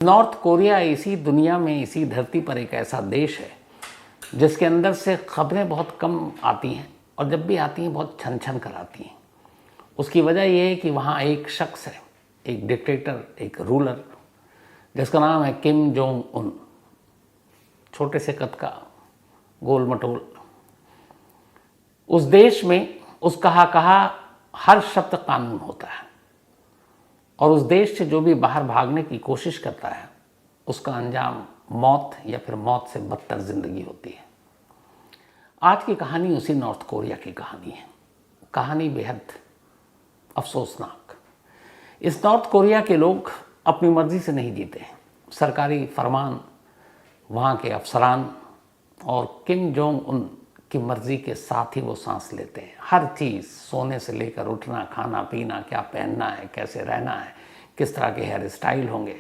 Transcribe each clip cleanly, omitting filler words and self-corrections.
North Korea इसी दुनिया में, इसी धरती पर एक ऐसा देश है जिसके अंदर से खबरें बहुत कम आती हैं और जब भी आती हैं बहुत छन छन कर आती हैं। उसकी वजह यह है कि वहाँ एक शख्स है, एक डिक्टेटर, एक रूलर, जिसका नाम है किम जोंग उन। छोटे से कद का, गोल मटोल। उस देश में उस कहा हर शब्द कानून होता है और उस देश से जो भी बाहर भागने की कोशिश करता है उसका अंजाम मौत या फिर मौत से बदतर जिंदगी होती है। आज की कहानी उसी नॉर्थ कोरिया की कहानी है। कहानी बेहद अफसोसनाक। इस नॉर्थ कोरिया के लोग अपनी मर्जी से नहीं जीते। सरकारी फरमान, वहाँ के अफसरान और किम जोंग उन की मर्जी के साथ ही वो सांस लेते हैं। हर चीज़, सोने से लेकर उठना, खाना पीना, क्या पहनना है, कैसे रहना है, किस तरह के हेयर स्टाइल होंगे,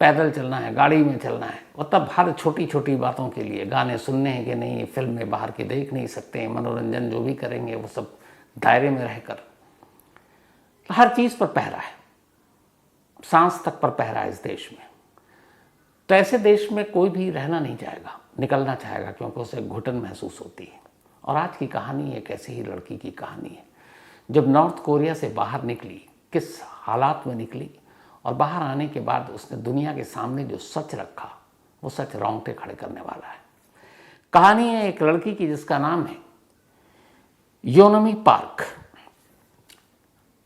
पैदल चलना है, गाड़ी में चलना है, मतलब हर छोटी छोटी बातों के लिए। गाने सुनने हैं कि नहीं, फिल्में बाहर की देख नहीं सकते, मनोरंजन जो भी करेंगे वो सब दायरे में रहकर। हर चीज़ पर पहरा है, सांस तक पर पहरा है इस देश में। तो ऐसे देश में कोई भी रहना नहीं चाहेगा, निकलना चाहेगा, क्योंकि उसे घुटन महसूस होती है। और आज की कहानी एक ऐसी ही लड़की की कहानी है जब नॉर्थ कोरिया से बाहर निकली, किस हालात में निकली, और बाहर आने के बाद उसने दुनिया के सामने जो सच रखा वो सच रोंगटे खड़े करने वाला है। कहानी है एक लड़की की जिसका नाम है योनमी पार्क।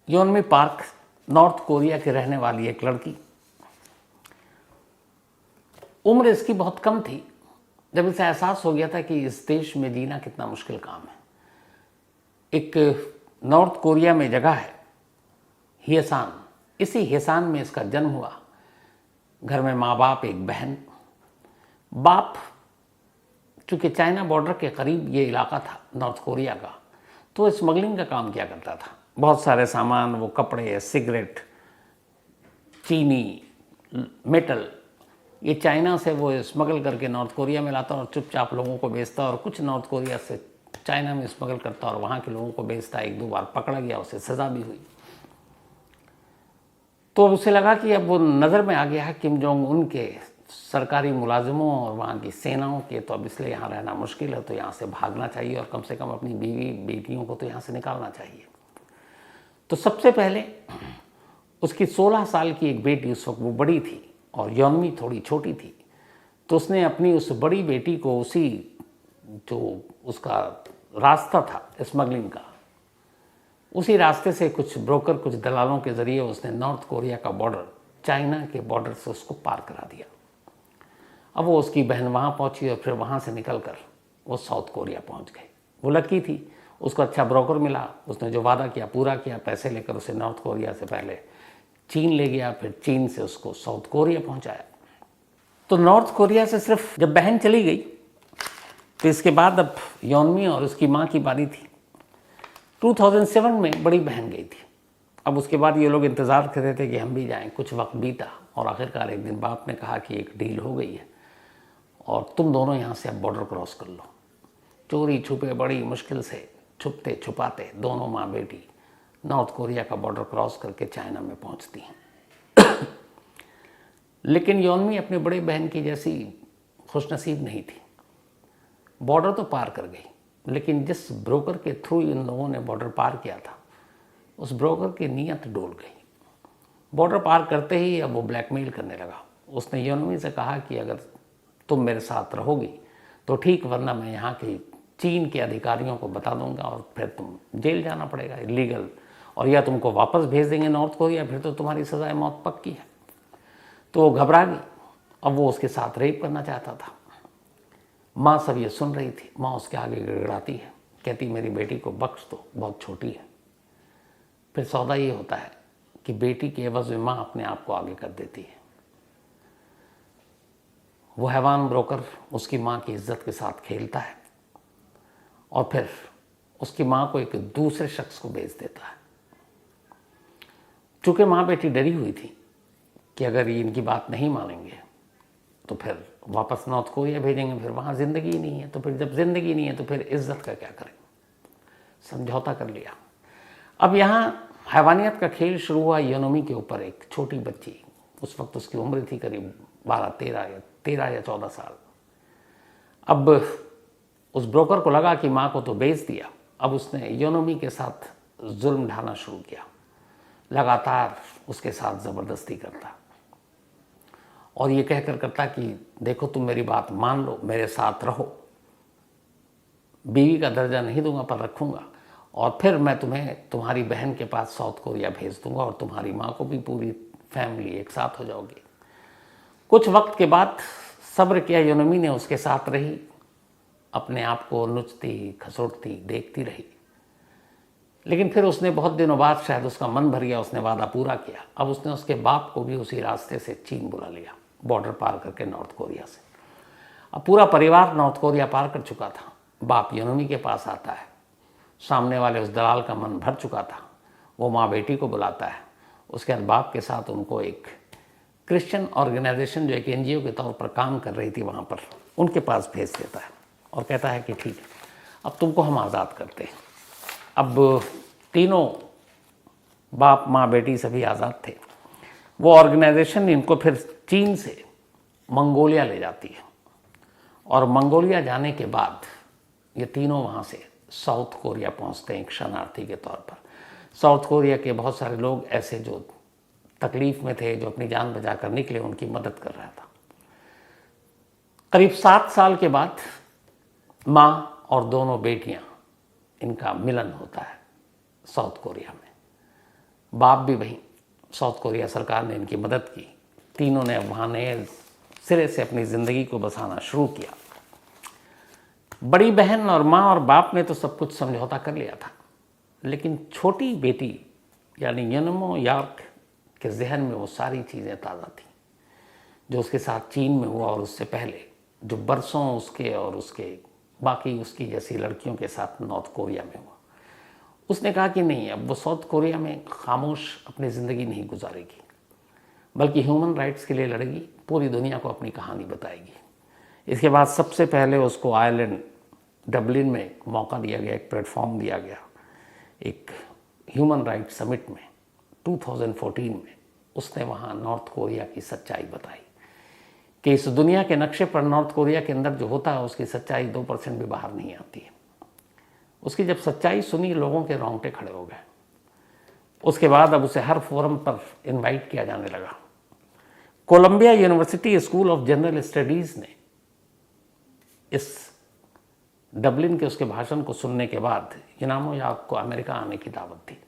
योनमी पार्क नॉर्थ कोरिया के रहने वाली एक लड़की। उम्र इसकी बहुत कम थी जब इसे एहसास हो गया था कि इस देश में जीना कितना मुश्किल काम है। एक नॉर्थ कोरिया में जगह है हियसान। इसी हियसान में इसका जन्म हुआ। घर में माँ बाप, एक बहन। बाप चूँकि चाइना बॉर्डर के करीब ये इलाका था नॉर्थ कोरिया का, तो स्मगलिंग का काम किया करता था। बहुत सारे सामान, वो कपड़े, सिगरेट, चीनी, मेटल, ये चाइना से वो स्मगल करके नॉर्थ कोरिया में लाता और चुपचाप लोगों को बेचता, और कुछ नॉर्थ कोरिया से चाइना में स्मगल करता और वहाँ के लोगों को बेचता। एक दो बार पकड़ा गया, उसे सज़ा भी हुई। तो उसे लगा कि अब वो नज़र में आ गया है किम जोंग उन के सरकारी मुलाजिमों और वहाँ की सेनाओं के, तो अब इसलिए यहाँ रहना मुश्किल है, तो यहाँ से भागना चाहिए और कम से कम अपनी बीवी बेटियों को तो यहाँ से निकालना चाहिए। तो सबसे पहले उसकी 16 साल की एक बेटी, उस वक्त वो बड़ी थी और योनमी थोड़ी छोटी थी, तो उसने अपनी उस बड़ी बेटी को उसी जो उसका रास्ता था स्मगलिंग का, उसी रास्ते से कुछ ब्रोकर, कुछ दलालों के ज़रिए उसने नॉर्थ कोरिया का बॉर्डर, चाइना के बॉर्डर से उसको पार करा दिया। अब वो उसकी बहन वहाँ पहुँची और फिर वहाँ से निकलकर वो साउथ कोरिया पहुँच गई। वो लकी थी, उसको अच्छा ब्रोकर मिला। उसने जो वादा किया पूरा किया। पैसे लेकर उसे नॉर्थ कोरिया से पहले चीन ले गया, फिर चीन से उसको साउथ कोरिया पहुँचाया। तो नॉर्थ कोरिया से सिर्फ जब बहन चली गई तो इसके बाद अब योनमी और उसकी माँ की बारी थी। 2007 में बड़ी बहन गई थी। अब उसके बाद ये लोग इंतज़ार कर रहे थे कि हम भी जाएं। कुछ वक्त बीता और आखिरकार एक दिन बाप ने कहा कि एक डील हो गई है और तुम दोनों यहाँ से अब बॉर्डर क्रॉस कर लो। चोरी छुपे बड़ी मुश्किल से, छुपते छुपाते दोनों माँ बेटी नॉर्थ कोरिया का बॉर्डर क्रॉस करके चाइना में पहुँचती हैं। लेकिन योनमी अपनी बड़ी बहन की जैसी खुशनसीब नहीं थी। बॉर्डर तो पार कर गई, लेकिन जिस ब्रोकर के थ्रू इन लोगों ने बॉर्डर पार किया था उस ब्रोकर की नीयत डोल गई। बॉर्डर पार करते ही अब वो ब्लैकमेल करने लगा। उसने योनमी से कहा कि अगर तुम मेरे साथ रहोगी तो ठीक, वरना मैं यहाँ के चीन के अधिकारियों को बता दूंगा और फिर तुम जेल जाना पड़ेगा, इलीगल, और या तुमको वापस भेज देंगे नॉर्थ कोरिया, फिर तो तुम्हारी सज़ाए मौत पक्की है। तो वो घबरा गई। अब वो उसके साथ रेप करना चाहता था। माँ सब ये सुन रही थी। माँ उसके आगे गिड़गिड़ाती है, कहती मेरी बेटी को बख्श दो, बहुत छोटी है। फिर सौदा ये होता है कि बेटी के एवज में माँ अपने आप को आगे कर देती है। वो हैवान ब्रोकर उसकी माँ की इज्जत के साथ खेलता है और फिर उसकी माँ को एक दूसरे शख्स को बेच देता है। चूँकि माँ बेटी डरी हुई थी कि अगर ये इनकी बात नहीं मानेंगे तो फिर वापस नॉर्थ कोरिया भेजेंगे, फिर वहाँ ज़िंदगी ही नहीं है। तो फिर जब ज़िंदगी नहीं है तो फिर इज्जत का क्या करें। समझौता कर लिया। अब यहाँ हैवानियत का खेल शुरू हुआ योनमी के ऊपर। एक छोटी बच्ची उस वक्त उसकी उम्र थी करीब 13 या 14 साल। अब उस ब्रोकर को लगा कि माँ को तो बेच दिया, अब उसने योनोमी के साथ जुल्म ढाना शुरू किया, लगातार उसके साथ ज़बरदस्ती करता और ये कहकर करता कि देखो तुम मेरी बात मान लो, मेरे साथ रहो, बीवी का दर्जा नहीं दूंगा पर रखूंगा, और फिर मैं तुम्हें तुम्हारी बहन के पास साउथ कोरिया भेज दूंगा और तुम्हारी माँ को भी, पूरी फैमिली एक साथ हो जाओगी। कुछ वक्त के बाद सब्र किया योनोमी ने, उसके साथ रही, अपने आप को नुचती खसोटती देखती रही। लेकिन फिर उसने बहुत दिनों बाद, शायद उसका मन भर गया, उसने वादा पूरा किया। अब उसने उसके बाप को भी उसी रास्ते से चीन बुला लिया, बॉर्डर पार करके नॉर्थ कोरिया से। अब पूरा परिवार नॉर्थ कोरिया पार कर चुका था। बाप योनोमी के पास आता है, सामने वाले उस दलाल का मन भर चुका था, वो माँ बेटी को बुलाता है। उसके बाद बाप के साथ उनको एक क्रिश्चियन ऑर्गेनाइजेशन जो एक NGO के तौर पर काम कर रही थी वहाँ पर, उनके पास भेज देता है और कहता है कि ठीक है, अब तुमको हम आज़ाद करते हैं। अब तीनों बाप माँ बेटी सभी आज़ाद थे। वो ऑर्गेनाइजेशन इनको फिर चीन से मंगोलिया ले जाती है और मंगोलिया जाने के बाद ये तीनों वहाँ से साउथ कोरिया पहुँचते हैं एक शरणार्थी के तौर पर। साउथ कोरिया के बहुत सारे लोग ऐसे जो तकलीफ़ में थे, जो अपनी जान बचा कर निकले, उनकी मदद कर रहा था। करीब 7 साल के बाद माँ और दोनों बेटियाँ, इनका मिलन होता है साउथ कोरिया में। बाप भी वहीं, साउथ कोरिया सरकार ने इनकी मदद की। तीनों ने वहाँ नए सिरे से अपनी ज़िंदगी को बसाना शुरू किया। बड़ी बहन और माँ और बाप ने तो सब कुछ समझौता कर लिया था, लेकिन छोटी बेटी यानी योनमो यार्क के जहन में वो सारी चीज़ें ताज़ा थीं जो उसके साथ चीन में हुआ और उससे पहले जो बरसों उसके और उसके बाकी उसकी जैसी लड़कियों के साथ नॉर्थ कोरिया में हुआ। उसने कहा कि नहीं, अब वो साउथ कोरिया में खामोश अपनी ज़िंदगी नहीं गुजारेगी, बल्कि ह्यूमन राइट्स के लिए लड़ेगी, पूरी दुनिया को अपनी कहानी बताएगी। इसके बाद सबसे पहले उसको आयरलैंड डबलिन में एक मौका दिया गया, एक प्लेटफॉर्म दिया गया, एक ह्यूमन राइट्स समिट में 2014 में। उसने वहाँ नॉर्थ कोरिया की सच्चाई बताई कि इस दुनिया के नक्शे पर नॉर्थ कोरिया के अंदर जो होता है उसकी सच्चाई 2% भी बाहर नहीं आती है। उसकी जब सच्चाई सुनी, लोगों के रोंगटे खड़े हो गए। उसके बाद अब उसे हर फोरम पर इनवाइट किया जाने लगा। Columbia University School of General Studies ने इस डबलिन के उसके भाषण को सुनने के बाद योनमो यार्क को अमेरिका आने की दावत दी।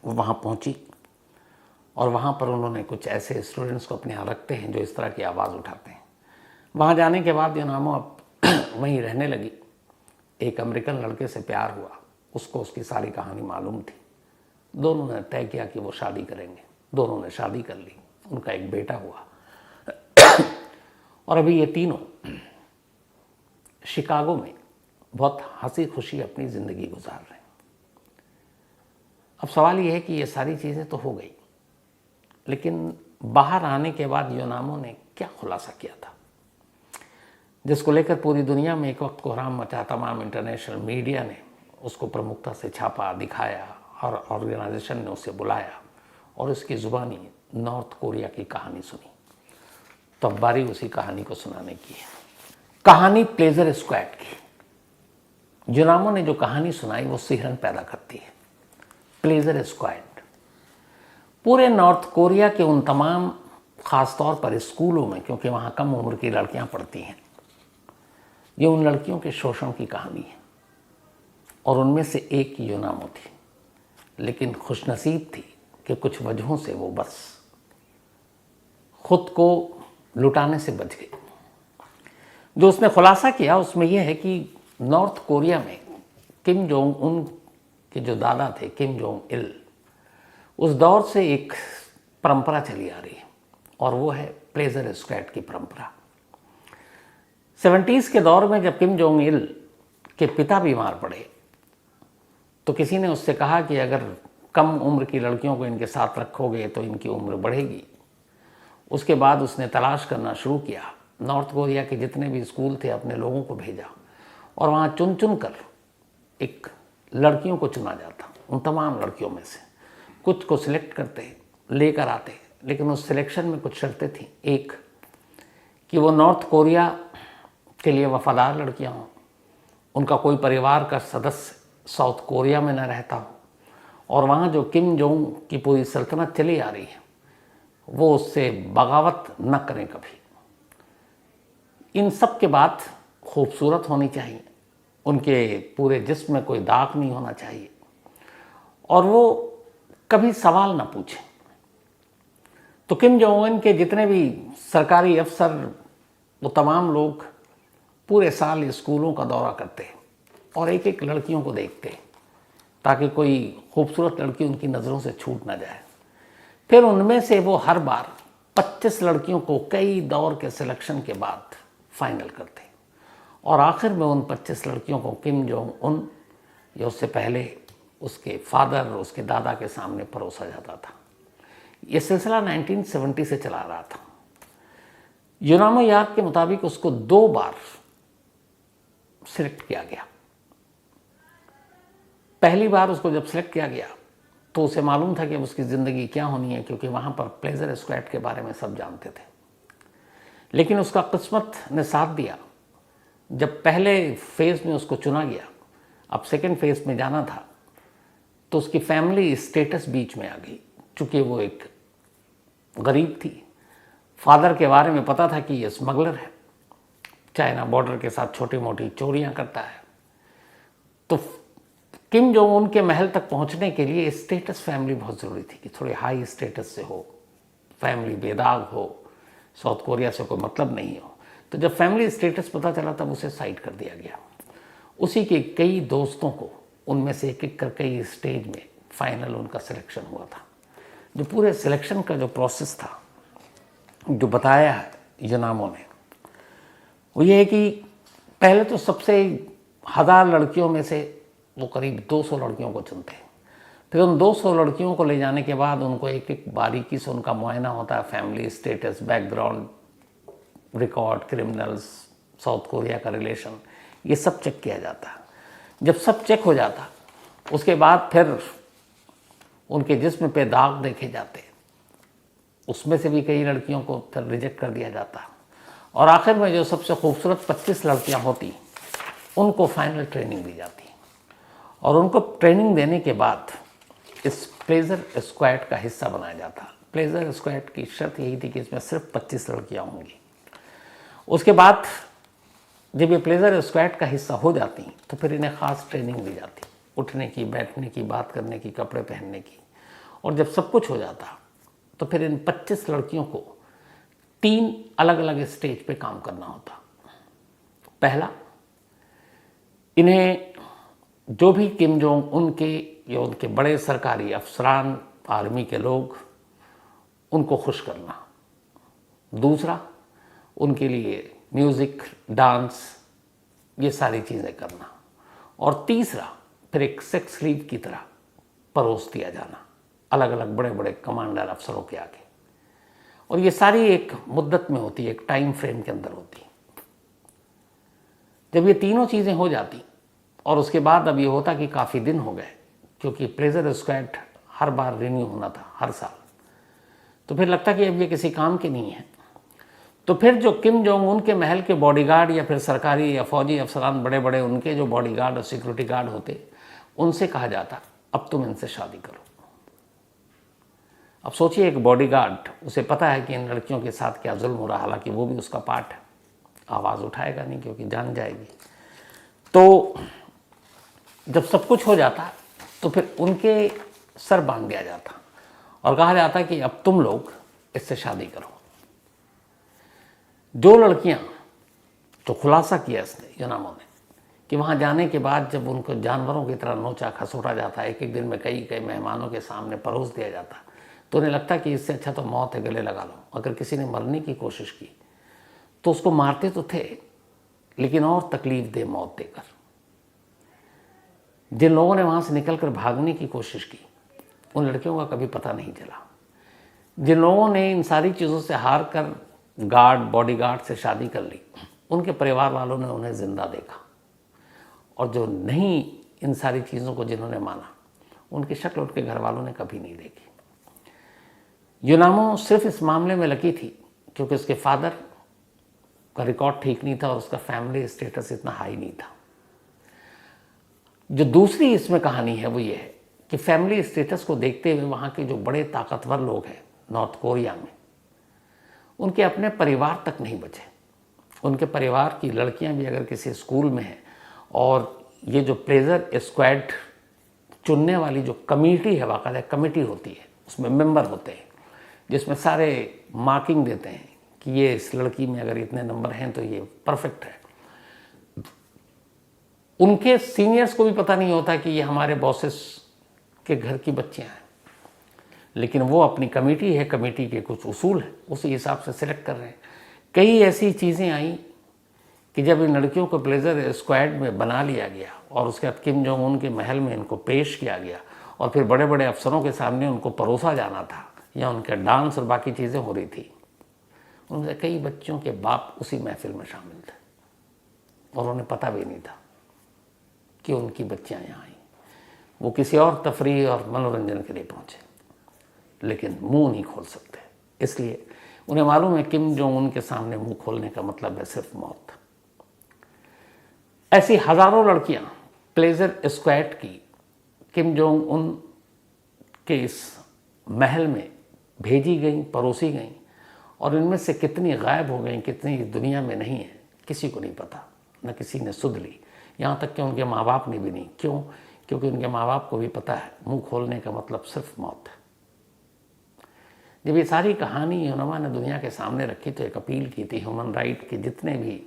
वो वहाँ पहुँची और वहाँ पर उन्होंने कुछ ऐसे स्टूडेंट्स को अपने यहाँ रखते हैं जो इस तरह की आवाज़ उठाते हैं। वहाँ जाने के बाद योनमो अब वहीं रहने लगी। एक अमेरिकन लड़के से प्यार हुआ, उसको उसकी सारी कहानी मालूम थी। दोनों ने तय किया कि वो शादी करेंगे। दोनों ने शादी कर ली, उनका एक बेटा हुआ और अभी ये तीनों शिकागो में बहुत हंसी खुशी अपनी ज़िंदगी गुजार रहे हैं। अब सवाल ये है कि ये सारी चीज़ें तो हो गई, लेकिन बाहर आने के बाद योनमो ने क्या खुलासा किया था, जिसको लेकर पूरी दुनिया में एक वक्त कोहराम मचा। तमाम इंटरनेशनल मीडिया ने उसको प्रमुखता से छापा, दिखाया और ऑर्गेनाइजेशन ने उसे बुलाया और उसकी ज़ुबानी नॉर्थ कोरिया की कहानी सुनी। तो अब बारी उसी कहानी को सुनाने की है। कहानी प्लेजर स्क्वाड की। योनमो ने जो कहानी सुनाई वो सिहरन पैदा करती है। प्लेजर स्क्वाड पूरे नॉर्थ कोरिया के उन तमाम, ख़ास तौर पर स्कूलों में, क्योंकि वहाँ कम उम्र की लड़कियाँ पढ़ती हैं, ये उन लड़कियों के शोषण की कहानी है। और उनमें से एक योनमो थी, लेकिन खुशनसीब थी कि कुछ वजहों से वो बस खुद को लुटाने से बच गई। जो उसने खुलासा किया उसमें यह है कि नॉर्थ कोरिया में किम जोंग उन के जो दादा थे, किम जोंग इल, उस दौर से एक परंपरा चली आ रही है और वो है प्लेजर स्क्वाड की परंपरा। 70s के दौर में जब किम जोंग इल के पिता बीमार पड़े तो किसी ने उससे कहा कि अगर कम उम्र की लड़कियों को इनके साथ रखोगे तो इनकी उम्र बढ़ेगी। उसके बाद उसने तलाश करना शुरू किया। नॉर्थ कोरिया के जितने भी स्कूल थे अपने लोगों को भेजा और वहाँ चुन चुन कर एक लड़कियों को चुना जाता। उन तमाम लड़कियों में से कुछ को सिलेक्ट करते, लेकर आते, लेकिन उस सिलेक्शन में कुछ शर्तें थी। एक कि वो नॉर्थ कोरिया के लिए वफादार लड़कियां हों, उनका कोई परिवार का सदस्य साउथ कोरिया में न रहता हो, और वहाँ जो किम जोंग की पूरी सल्तनत चली आ रही है वो उससे बगावत न करें कभी। इन सब के बाद खूबसूरत होनी चाहिए, उनके पूरे जिस्म में कोई दाग नहीं होना चाहिए, और वो कभी सवाल ना पूछें। तो किम जोंग उन के जितने भी सरकारी अफसर, वो तमाम लोग पूरे साल स्कूलों का दौरा करते और एक एक लड़कियों को देखते ताकि कोई खूबसूरत लड़की उनकी नज़रों से छूट ना जाए। फिर उनमें से वो हर बार 25 लड़कियों को कई दौर के सिलेक्शन के बाद फाइनल करते, और आखिर में उन 25 लड़कियों को किम जोंग उन या उससे पहले उसके फादर, उसके दादा के सामने परोसा जाता था। ये सिलसिला 1970 से चला रहा था। यूनामो यार्क के मुताबिक उसको 2 बार सिलेक्ट किया गया। पहली बार उसको जब सिलेक्ट किया गया तो उसे मालूम था कि उसकी ज़िंदगी क्या होनी है, क्योंकि वहाँ पर प्लेजर स्क्वाड के बारे में सब जानते थे। लेकिन उसका किस्मत ने साथ दिया। जब पहले फेज़ में उसको चुना गया, अब सेकंड फेज़ में जाना था, तो उसकी फैमिली स्टेटस बीच में आ गई। चूँकि वो एक गरीब थी, फादर के बारे में पता था कि ये स्मगलर है, चाइना बॉर्डर के साथ छोटी मोटी चोरियाँ करता है। तो किम जोंग उन के महल तक पहुंचने के लिए स्टेटस फैमिली बहुत ज़रूरी थी कि थोड़ी हाई स्टेटस से हो, फैमिली बेदाग हो, साउथ कोरिया से कोई मतलब नहीं हो। तो जब फैमिली स्टेटस पता चला तब उसे साइड कर दिया गया। उसी के कई दोस्तों को उनमें से एक एक कर कई स्टेज में फाइनल उनका सिलेक्शन हुआ था। जो पूरे सिलेक्शन का जो प्रोसेस था, जो बताया है यूनामो ने, वो ये है कि पहले तो सबसे 1000 लड़कियों में से वो करीब 200 लड़कियों को चुनते हैं। फिर उन 200 लड़कियों को ले जाने के बाद उनको एक एक बारीकी से उनका मुआयना होता है, family status, background, record, criminals, south Korea का रिलेशन, ये सब चेक किया जाता है। जब सब चेक हो जाता उसके बाद फिर उनके जिस्म पे दाग देखे जाते, उसमें से भी कई लड़कियों को फिर रिजेक्ट कर दिया जाता, और आखिर में जो सबसे खूबसूरत 25 लड़कियां होती उनको फाइनल ट्रेनिंग दी जाती, और उनको ट्रेनिंग देने के बाद इस प्लेजर स्क्वाड का हिस्सा बनाया जाता। प्लेजर स्क्वाड की शर्त यही थी कि इसमें सिर्फ 25 लड़कियां होंगी। उसके बाद जब ये प्लेजर स्क्वाड का हिस्सा हो जाती तो फिर इन्हें ख़ास ट्रेनिंग दी जाती, उठने की, बैठने की, बात करने की, कपड़े पहनने की। और जब सब कुछ हो जाता तो फिर इन 25 लड़कियों को 3 अलग अलग स्टेज पे काम करना होता। पहला, इन्हें जो भी किम जोंग उनके या उनके बड़े सरकारी अफसरान, आर्मी के लोग, उनको खुश करना। दूसरा, उनके लिए म्यूज़िक, डांस, ये सारी चीज़ें करना। और तीसरा, फिर एक सेक्स लीव की तरह परोस दिया जाना अलग अलग बड़े बड़े कमांडर अफसरों के आगे। और ये सारी एक मुद्दत में होती है, एक टाइम फ्रेम के अंदर होती। जब ये तीनों चीज़ें हो जाती और उसके बाद अब ये होता कि काफ़ी दिन हो गए, क्योंकि प्लेजर स्क्वाड हर बार रिन्यू होना था हर साल, तो फिर लगता कि अब ये किसी काम के नहीं है। तो फिर जो किम जोंग उन के महल के बॉडीगार्ड या फिर सरकारी या फौजी अफसरान, बड़े बड़े उनके जो बॉडीगार्ड और सिक्योरिटी गार्ड होते, उनसे कहा जाता अब तुम इनसे शादी करो। अब सोचिए, एक बॉडीगार्ड, उसे पता है कि इन लड़कियों के साथ क्या जुल्म हो रहा, हालांकि वो भी उसका पार्ट है, आवाज़ उठाएगा नहीं क्योंकि जान जाएगी। तो जब सब कुछ हो जाता तो फिर उनके सर बांध दिया जाता और कहा जाता कि अब तुम लोग इससे शादी करो। जो लड़कियां, जो खुलासा किया इसने, यूनामो ने, कि वहाँ जाने के बाद जब उनको जानवरों की तरह नोचा खसोटा जाता, एक एक दिन में कई कई मेहमानों के सामने परोस दिया जाता, तो उन्हें लगता कि इससे अच्छा तो मौत है, गले लगा लो। अगर किसी ने मरने की कोशिश की तो उसको मारते तो थे, लेकिन और तकलीफ दे मौत देकर। जिन लोगों ने वहाँ से निकलकर भागने की कोशिश की, उन लड़कियों का कभी पता नहीं चला। जिन लोगों ने इन सारी चीज़ों से हार कर गार्ड, बॉडीगार्ड से शादी कर ली, उनके परिवार वालों ने उन्हें जिंदा देखा, और जो नहीं, इन सारी चीज़ों को जिन्होंने माना, उनकी शक्ल उनके घर वालों ने कभी नहीं देखी। यूनामो सिर्फ इस मामले में लकी थी क्योंकि उसके फादर का रिकॉर्ड ठीक नहीं था और उसका फैमिली स्टेटस इतना हाई नहीं था। जो दूसरी इसमें कहानी है वो ये है कि फैमिली स्टेटस को देखते हुए वहाँ के जो बड़े ताकतवर लोग हैं नॉर्थ कोरिया में, उनके अपने परिवार तक नहीं बचे। उनके परिवार की लड़कियां भी अगर किसी स्कूल में हैं और ये जो प्लेजर स्क्वाड चुनने वाली जो कमेटी है, बाकायदा कमेटी होती है, उसमें मेंबर होते हैं जिसमें सारे मार्किंग देते हैं कि ये इस लड़की में अगर इतने नंबर हैं तो ये परफेक्ट है। उनके सीनियर्स को भी पता नहीं होता कि ये हमारे बॉसेस के घर की बच्चियां हैं, लेकिन वो अपनी कमेटी है, कमेटी के कुछ उसूल हैं, उसी हिसाब से सिलेक्ट कर रहे हैं। कई ऐसी चीज़ें आई कि जब इन लड़कियों को प्लेजर स्क्वाड में बना लिया गया और उसके बाद किम जोंग उन के महल में इनको पेश किया गया और फिर बड़े बड़े अफसरों के सामने उनको परोसा जाना था या उनका डांस और बाकी चीज़ें हो रही थी, उनसे कई बच्चों के बाप उसी महफिल में शामिल थे और उन्हें पता भी नहीं था कि उनकी बच्चियाँ यहाँ आई। वो किसी और तफरीह और मनोरंजन के लिए पहुँचे लेकिन मुंह नहीं खोल सकते, इसलिए उन्हें मालूम है किम जोंग उन के सामने मुंह खोलने का मतलब है सिर्फ मौत। ऐसी हजारों लड़कियां प्लेजर स्क्वाड की किम जोंग उन के इस महल में भेजी गई, परोसी गई और इनमें से कितनी गायब हो गई, कितनी दुनिया में नहीं है, किसी को नहीं पता, न किसी ने सुध ली, यहाँ तक कि उनके माँ बाप ने भी नहीं। क्यों? क्योंकि उनके माँ बाप को भी पता है मुंह खोलने का मतलब सिर्फ मौत है। जब ये सारी कहानी यूनामा ने दुनिया के सामने रखी तो एक अपील की थी ह्यूमन राइट के जितने भी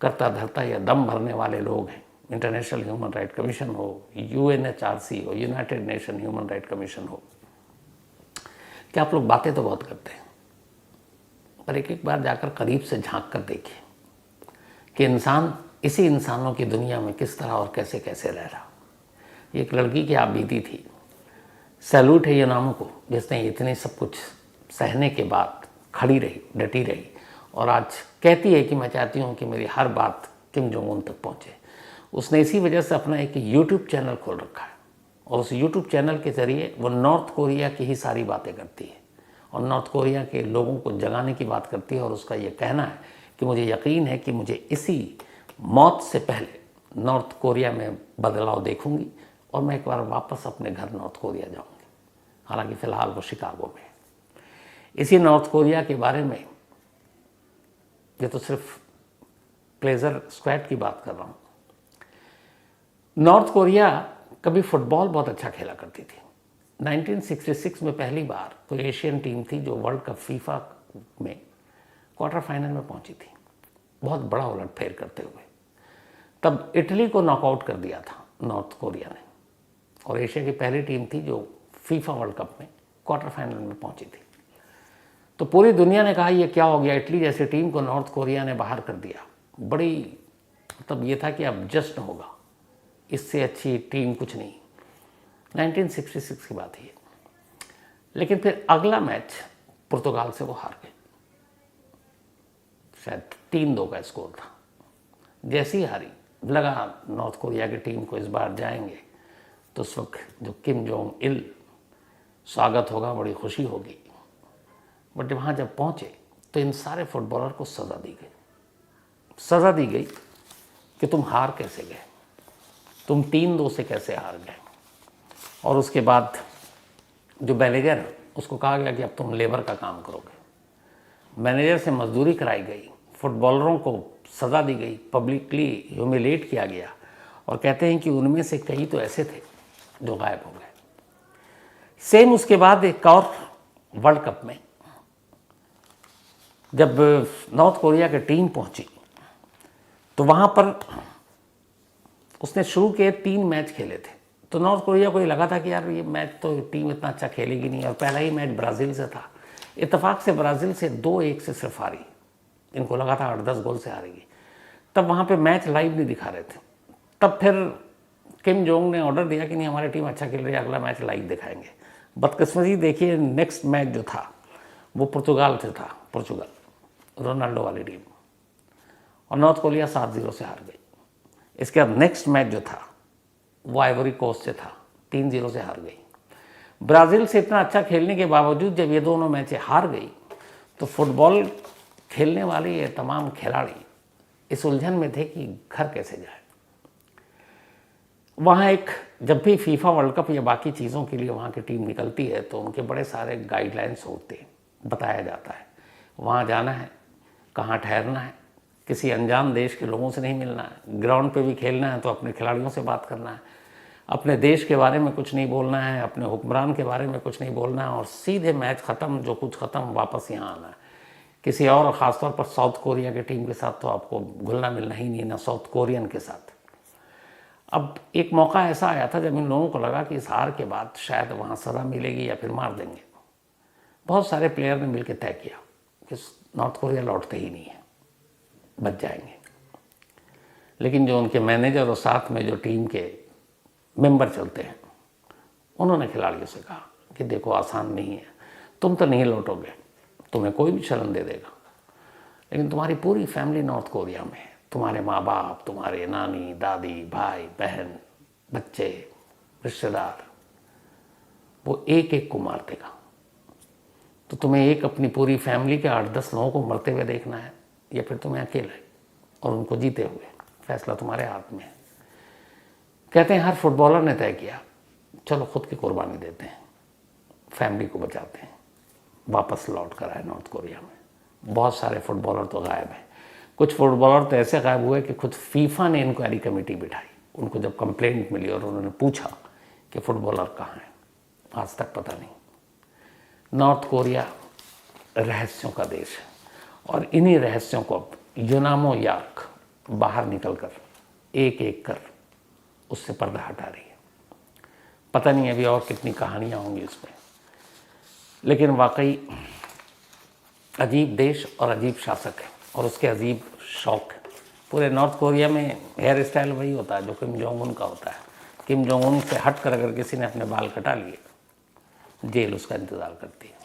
करता धरता या दम भरने वाले लोग हैं, इंटरनेशनल ह्यूमन राइट कमीशन हो, UNHRC हो, United nation human right commission हो, कि आप लोग बातें तो बहुत करते हैं पर एक एक बार जाकर करीब से झांक कर देखिए कि इंसान इसी इंसानों की दुनिया में किस तरह और कैसे कैसे रह रहा। एक लड़की की आप बीती थी, सैल्यूट है यूनामो को जिसने इतने सब कुछ सहने के बाद खड़ी रही, डटी रही और आज कहती है कि मैं चाहती हूँ कि मेरी हर बात किम जोंग उन तक पहुँचे। उसने इसी वजह से अपना एक यूट्यूब चैनल खोल रखा है और उस यूट्यूब चैनल के ज़रिए वो नॉर्थ कोरिया की ही सारी बातें करती है और नॉर्थ कोरिया के लोगों को जगाने की बात करती है और उसका ये कहना है कि मुझे यकीन है कि मुझे इसी मौत से पहले नॉर्थ कोरिया में बदलाव देखूंगी और मैं एक बार वापस अपने घर नॉर्थ कोरिया जाऊंगी। हालांकि फ़िलहाल वो शिकागो में। इसी नॉर्थ कोरिया के बारे में, ये तो सिर्फ प्लेजर स्क्वाड की बात कर रहा हूँ, नॉर्थ कोरिया कभी फुटबॉल बहुत अच्छा खेला करती थी। 1966 में पहली बार कोई एशियन टीम थी जो वर्ल्ड कप फीफा में क्वार्टर फाइनल में पहुंची थी, बहुत बड़ा उलटफेर करते हुए। तब इटली को नॉकआउट कर दिया था नॉर्थ कोरिया ने और एशिया की पहली टीम थी जो फीफा वर्ल्ड कप में क्वार्टर फाइनल में पहुंची थी। तो पूरी दुनिया ने कहा ये क्या हो गया, इटली जैसी टीम को नॉर्थ कोरिया ने बाहर कर दिया। बड़ी मतलब ये था कि अब जश्न होगा, इससे अच्छी टीम कुछ नहीं। 1966 की बात है। लेकिन फिर अगला मैच पुर्तगाल से वो हार गए, शायद 3-2 का स्कोर था। जैसी हारी लगा नॉर्थ कोरिया की टीम को इस बार जाएंगे तो उस वक्त जो किम जोंग इल स्वागत होगा, बड़ी खुशी होगी। बट वहाँ जब पहुँचे तो इन सारे फुटबॉलर को सज़ा दी गई। सज़ा दी गई कि तुम हार कैसे गए, तुम 3-2 से कैसे हार गए। और उसके बाद जो मैनेजर है उसको कहा गया कि अब तुम लेबर का काम करोगे। मैनेजर से मजदूरी कराई गई, फुटबॉलरों को सज़ा दी गई, पब्लिकली ह्यूमिलेट किया गया और कहते हैं कि उनमें से कई तो ऐसे थे जो गायब हो गए। सेम उसके बाद एक और वर्ल्ड कप में जब नॉर्थ कोरिया की टीम पहुंची तो वहाँ पर उसने शुरू के 3 मैच खेले थे। तो नॉर्थ कोरिया को ये लगा था कि यार ये मैच तो टीम इतना अच्छा खेलेगी नहीं और पहला ही मैच ब्राज़ील से था। इत्तेफाक से ब्राज़ील से 2-1 से सिर्फ हारी, इनको लगा था 8-10 गोल से हारेगी। तब वहाँ पे मैच लाइव नहीं दिखा रहे थे। तब फिर किम जोंग ने ऑर्डर दिया कि नहीं हमारी टीम अच्छा खेल रही है, अगला मैच लाइव दिखाएंगे। बदकिस्मती देखिए नेक्स्ट मैच जो था वो पुर्तगाल से था, पुर्तगाल रोनाल्डो वाली टीम, और नॉर्थ कोरिया 7-0 से हार गई। इसके बाद नेक्स्ट मैच जो था वो आइवरी कोस्ट से था, 3-0 से हार गई। ब्राज़ील से इतना अच्छा खेलने के बावजूद जब ये दोनों मैचें हार गई तो फुटबॉल खेलने वाले ये तमाम खिलाड़ी इस उलझन में थे कि घर कैसे जाए। वहाँ एक जब भी फीफा वर्ल्ड कप या बाकी चीज़ों के लिए वहाँ की टीम निकलती है तो उनके बड़े सारे गाइडलाइंस होते हैं, बताया जाता है वहाँ जाना है, कहाँ ठहरना है, किसी अनजान देश के लोगों से नहीं मिलना है, ग्राउंड पे भी खेलना है तो अपने खिलाड़ियों से बात करना है, अपने देश के बारे में कुछ नहीं बोलना है, अपने हुक्मरान के बारे में कुछ नहीं बोलना है और सीधे मैच ख़त्म, जो कुछ ख़त्म, वापस यहाँ आना है। किसी और ख़ासतौर पर साउथ कोरिया की टीम के साथ तो आपको घुलना मिलना ही नहीं, ना साउथ कोरियन के साथ। अब एक मौका ऐसा आया था जब इन लोगों को लगा कि इस हार के बाद शायद वहाँ सज़ा मिलेगी या फिर मार देंगे। बहुत सारे प्लेयर ने मिलकर तय किया कि नॉर्थ कोरिया लौटते ही नहीं है, बच जाएंगे। लेकिन जो उनके मैनेजर और साथ में जो टीम के मेंबर चलते हैं उन्होंने खिलाड़ियों से कहा कि देखो आसान नहीं है, तुम तो नहीं लौटोगे, तुम्हें कोई भी शरण दे देगा, लेकिन तुम्हारी पूरी फैमिली नॉर्थ कोरिया में है, तुम्हारे माँ बाप, तुम्हारे नानी दादी, भाई बहन, बच्चे, रिश्तेदार, वो एक एक को मार देगा। तो तुम्हें एक अपनी पूरी फैमिली के 8-10 लोगों को मरते हुए देखना है या फिर तुम्हें अकेले और उनको जीते हुए, फैसला तुम्हारे हाथ में है। कहते हैं हर फुटबॉलर ने तय किया चलो खुद की कुर्बानी देते हैं, फैमिली को बचाते हैं, वापस लौट कर आए नॉर्थ कोरिया में। बहुत सारे फुटबॉलर तो गायब हैं, कुछ फुटबॉलर तो ऐसे गायब हुए कि खुद फीफा ने इंक्वायरी कमेटी बिठाई। उनको जब कंप्लेंट मिली और उन्होंने पूछा कि फुटबॉलर कहाँ हैं, आज तक पता नहीं। नॉर्थ कोरिया रहस्यों का देश है और इन्हीं रहस्यों को अब यूनामो यार्क बाहर निकल कर एक एक कर उससे पर्दा हटा रही है। पता नहीं अभी और कितनी कहानियाँ होंगी इसमें, लेकिन वाकई अजीब देश और अजीब शासक है और उसके अजीब शौक़ है। पूरे नॉर्थ कोरिया में हेयर स्टाइल वही होता है जो किम जोंग उन का होता है। किम जोंग उन से हट कर अगर किसी ने अपने बाल कटा लिए, जेल उसका इंतज़ार करती है।